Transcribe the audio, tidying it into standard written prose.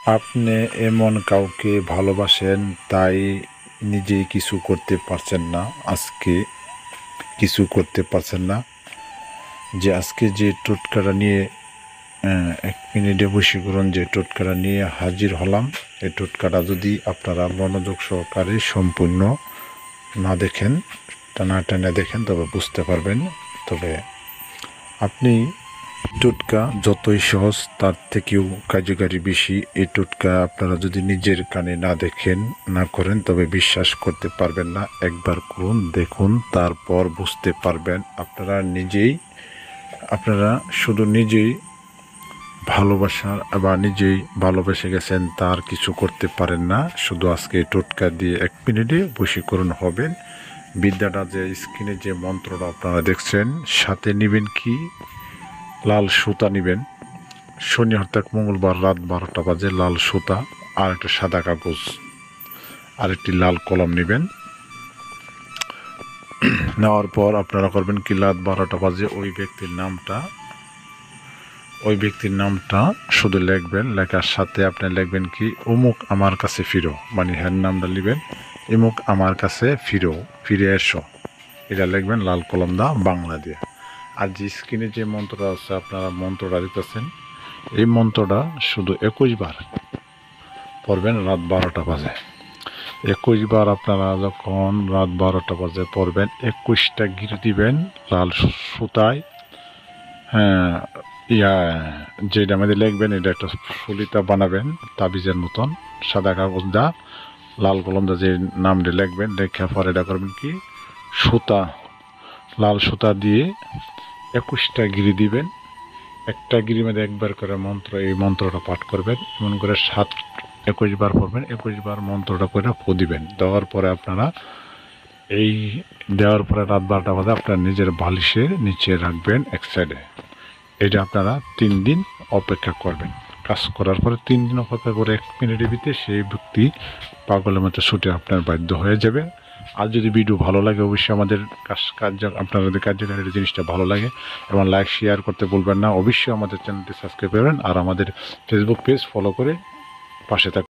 আপনি এমন কাউকে ভালোবাসেন, তাই নিজেই কিছু করতে পারছেন না। আজকে কিছু করতে পারছেন না, যে আজকে যে টোটকাটা নিয়ে 1 মিনিটে বশীকরণ যে টোটকাটা নিয়ে হাজির হলাম, এই টোটকাটা যদি আপনারা মনোযোগ সহকারে সম্পূর্ণ না দেখেন, টানা টানা দেখেন, তবে বুঝতে পারবেন। তবে আপনি টোটকা যতই সহজ, তার থেকেও কার্যকারী বেশি। এই টোটকা আপনারা যদি নিজের কানে না দেখেন, না করেন, তবে বিশ্বাস করতে পারবেন না। একবার করুন, দেখুন, তারপর বুঝতে পারবেন। আপনারা শুধু নিজেই ভালোবাসা বা নিজেই ভালোবেসে গেছেন, তার কিছু করতে পারেন না। শুধু আজকে টোটকা দিয়ে 1 মিনিটে বশীকরণ হবেন। বিদ্যাটা যে স্ক্রিনে যে মন্ত্রটা আপনারা দেখছেন, সাথে নেবেন কি, লাল সুতা নেবেন। শনি অর্থাৎ মঙ্গলবার রাত 12টা বাজে লাল সুতা, আর একটা সাদা কাগজ, আর একটি লাল কলম নেবেন। নেওয়ার পর আপনারা করবেন কি, রাত 12টা বাজে ওই ব্যক্তির নামটা শুধু লিখবেন। লেখার সাথে আপনি লিখবেন কি, অমুক আমার কাছে ফিরো, মানে হ্যার নামটা নেবেন, অমুক আমার কাছে ফিরে এসো, এটা লিখবেন লাল কলম দা বাংলা দিয়ে। আর যে স্ক্রিনে যে মন্ত্রটা আছে, আপনারা মন্ত্রটা দিতেছেন, এই মন্ত্রটা শুধু 21 বার পড়বেন রাত 12টা বাজে। 21 বার আপনারা যখন রাত 12টা বাজে পড়বেন, 21টা গিরে দিবেন লাল সুতায়। হ্যাঁ, যেটা আমাদের লিখবেন, এটা একটা ফুলিতা বানাবেন তাবিজের মতন, সাদা কাগজ দা লাল কলম দা যে নামটা লিখবেন, লেখার পর এটা করবেন কি, লাল সুতা দিয়ে 21টা গিরি দিবেন। একটা গিরির মধ্যে একবার করে এই মন্ত্রটা পাঠ করবেন। এমন করে 21 বার পড়বেন, 21 বার মন্ত্রটা করে ফু দিবেন। দেওয়ার পরে রাত 12টা বাজে আপনার নিজের বালিশের নিচে রাখবেন এক সাইডে। এটা আপনারা 3 দিন অপেক্ষা করবেন। কাজ করার পরে 3 দিন অপেক্ষা করে 1 মিনিটের ভিতরে সেই ব্যক্তি পাগলের মতো ছুটে আপনার বাধ্য হয়ে যাবে। আর যদি ভিডিও ভালো লাগে, অবশ্যই আমাদের আপনাদের কার্যকারী জিনিসটা ভালো লাগে এবং লাইক শেয়ার করতে ভুলবেন না। অবশ্যই আমাদের চ্যানেলটি সাবস্ক্রাইব করবেন আর আমাদের ফেসবুক পেজ ফলো করে পাশে থাকবেন।